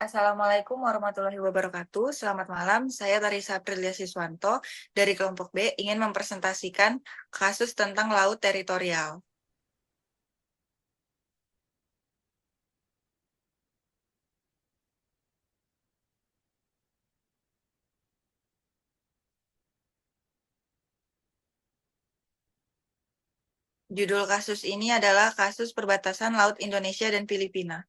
Assalamualaikum warahmatullahi wabarakatuh. Selamat malam, saya Tarisa Aprilia Siswanto dari kelompok B ingin mempresentasikan kasus tentang laut teritorial. Judul kasus ini adalah kasus perbatasan Laut Indonesia dan Filipina.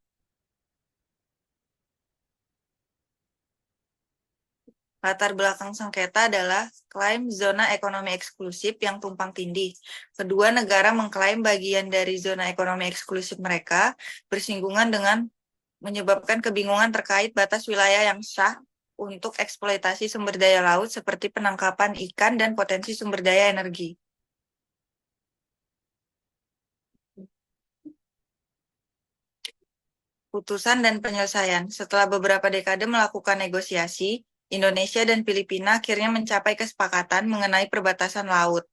Latar belakang sengketa adalah klaim zona ekonomi eksklusif yang tumpang tindih. Kedua negara mengklaim bagian dari zona ekonomi eksklusif mereka bersinggungan dengan menyebabkan kebingungan terkait batas wilayah yang sah untuk eksploitasi sumber daya laut seperti penangkapan ikan dan potensi sumber daya energi. Putusan dan penyelesaian. Setelah beberapa dekade melakukan negosiasi, Indonesia dan Filipina akhirnya mencapai kesepakatan mengenai perbatasan laut.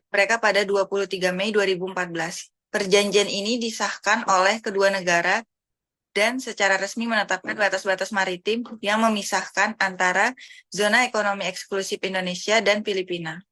Mereka pada 23 Mei 2014. Perjanjian ini disahkan oleh kedua negara dan secara resmi menetapkan batas-batas maritim yang memisahkan antara zona ekonomi eksklusif Indonesia dan Filipina.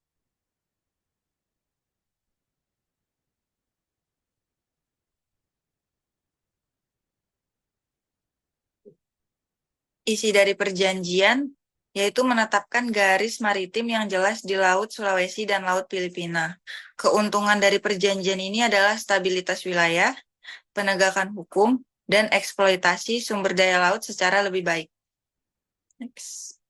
Isi dari perjanjian yaitu menetapkan garis maritim yang jelas di Laut Sulawesi dan Laut Filipina. Keuntungan dari perjanjian ini adalah stabilitas wilayah, penegakan hukum, dan eksploitasi sumber daya laut secara lebih baik. Next.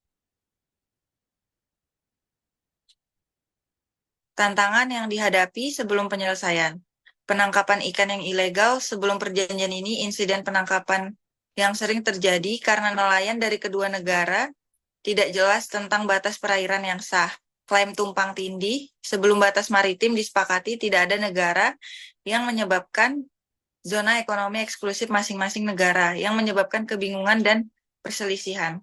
Tantangan yang dihadapi sebelum penyelesaian. Penangkapan ikan yang ilegal sebelum perjanjian ini, insiden penangkapan yang sering terjadi karena nelayan dari kedua negara tidak jelas tentang batas perairan yang sah. Klaim tumpang tindih, sebelum batas maritim disepakati tidak ada negara yang menyebabkan zona ekonomi eksklusif masing-masing negara, yang menyebabkan kebingungan dan perselisihan.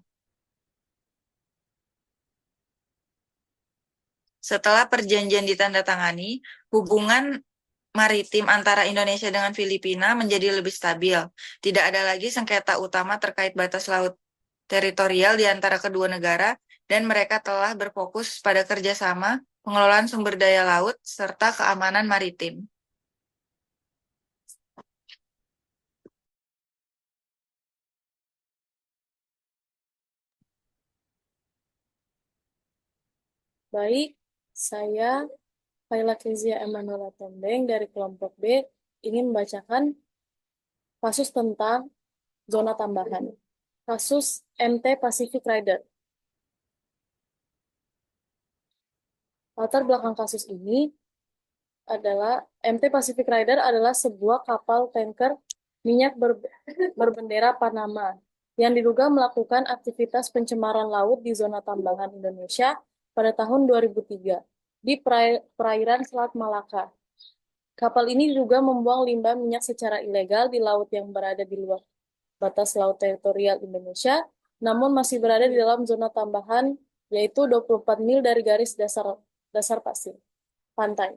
Setelah perjanjian ditandatangani, hubungan maritim antara Indonesia dengan Filipina menjadi lebih stabil. Tidak ada lagi sengketa utama terkait batas laut teritorial di antara kedua negara, dan mereka telah berfokus pada kerjasama, pengelolaan sumber daya laut, serta keamanan maritim. Baik, saya Kaila Kezia Emanuela Tombeng dari kelompok B ingin membacakan kasus tentang zona tambahan. Kasus MT Pacific Rider. Latar belakang kasus ini adalah MT Pacific Rider adalah sebuah kapal tanker minyak berbendera Panama yang diduga melakukan aktivitas pencemaran laut di zona tambahan Indonesia pada tahun 2003 di perairan Selat Malaka. Kapal ini diduga membuang limbah minyak secara ilegal di laut yang berada di luar batas laut teritorial Indonesia, namun masih berada di dalam zona tambahan, yaitu 24 mil dari garis dasar pasir pantai.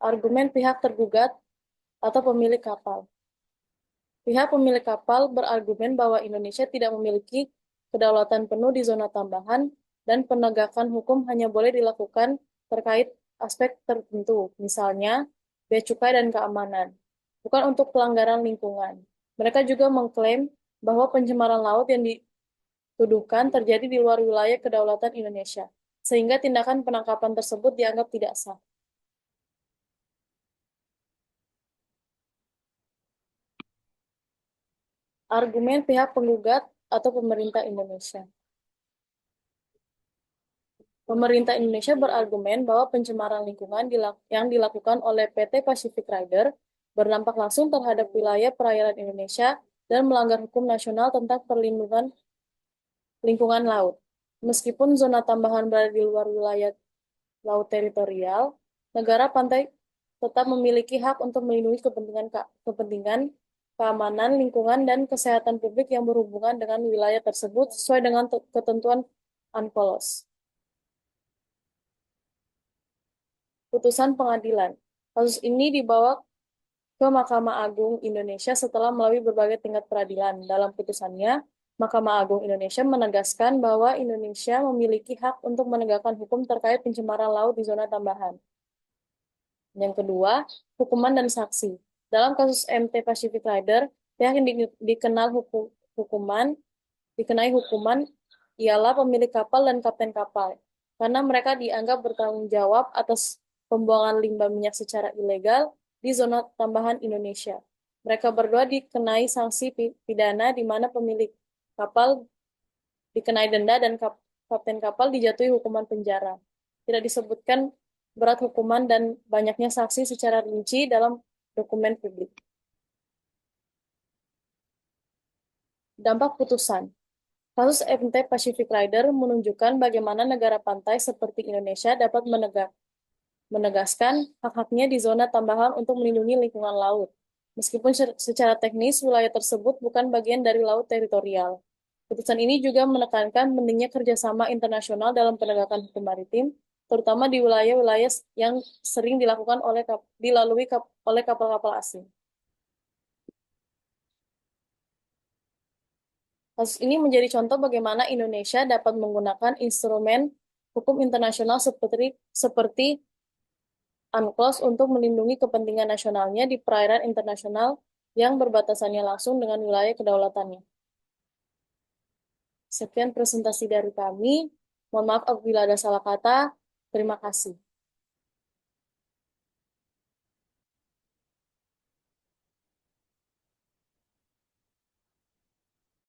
Argumen pihak tergugat atau pemilik kapal. Pihak pemilik kapal berargumen bahwa Indonesia tidak memiliki kedaulatan penuh di zona tambahan dan penegakan hukum hanya boleh dilakukan terkait aspek tertentu, misalnya bea cukai dan keamanan, bukan untuk pelanggaran lingkungan. Mereka juga mengklaim bahwa pencemaran laut yang dituduhkan terjadi di luar wilayah kedaulatan Indonesia, sehingga tindakan penangkapan tersebut dianggap tidak sah. Argumen pihak penggugat atau pemerintah Indonesia. Pemerintah Indonesia berargumen bahwa pencemaran lingkungan yang dilakukan oleh PT Pacific Rider berdampak langsung terhadap wilayah perairan Indonesia dan melanggar hukum nasional tentang perlindungan lingkungan laut. Meskipun zona tambahan berada di luar wilayah laut teritorial, negara pantai tetap memiliki hak untuk melindungi kepentingan keamanan lingkungan dan kesehatan publik yang berhubungan dengan wilayah tersebut sesuai dengan ketentuan UNCLOS. Putusan pengadilan. Kasus ini dibawa ke Mahkamah Agung Indonesia setelah melalui berbagai tingkat peradilan. Dalam putusannya, Mahkamah Agung Indonesia menegaskan bahwa Indonesia memiliki hak untuk menegakkan hukum terkait pencemaran laut di zona tambahan. Yang kedua, hukuman dan saksi. Dalam kasus MT Pacific Rider, pihak yang dikenai hukuman ialah pemilik kapal dan kapten kapal, karena mereka dianggap bertanggung jawab atas pembuangan limbah minyak secara ilegal di zona tambahan Indonesia. Mereka berdua dikenai sanksi pidana di mana pemilik kapal dikenai denda dan kapten kapal dijatuhi hukuman penjara. Tidak disebutkan berat hukuman dan banyaknya saksi secara rinci dalam dokumen publik. Dampak putusan. Kasus MT Pacific Rider menunjukkan bagaimana negara pantai seperti Indonesia dapat menegaskan hak-haknya di zona tambahan untuk melindungi lingkungan laut. Meskipun secara teknis wilayah tersebut bukan bagian dari laut teritorial. Putusan ini juga menekankan pentingnya kerjasama internasional dalam penegakan hukum maritim, terutama di wilayah-wilayah yang sering dilalui oleh kapal-kapal asing. Kasus ini menjadi contoh bagaimana Indonesia dapat menggunakan instrumen hukum internasional seperti UNCLOS untuk melindungi kepentingan nasionalnya di perairan internasional yang berbatasannya langsung dengan wilayah kedaulatannya. Sekian presentasi dari kami. Mohon maaf apabila ada salah kata. Terima kasih.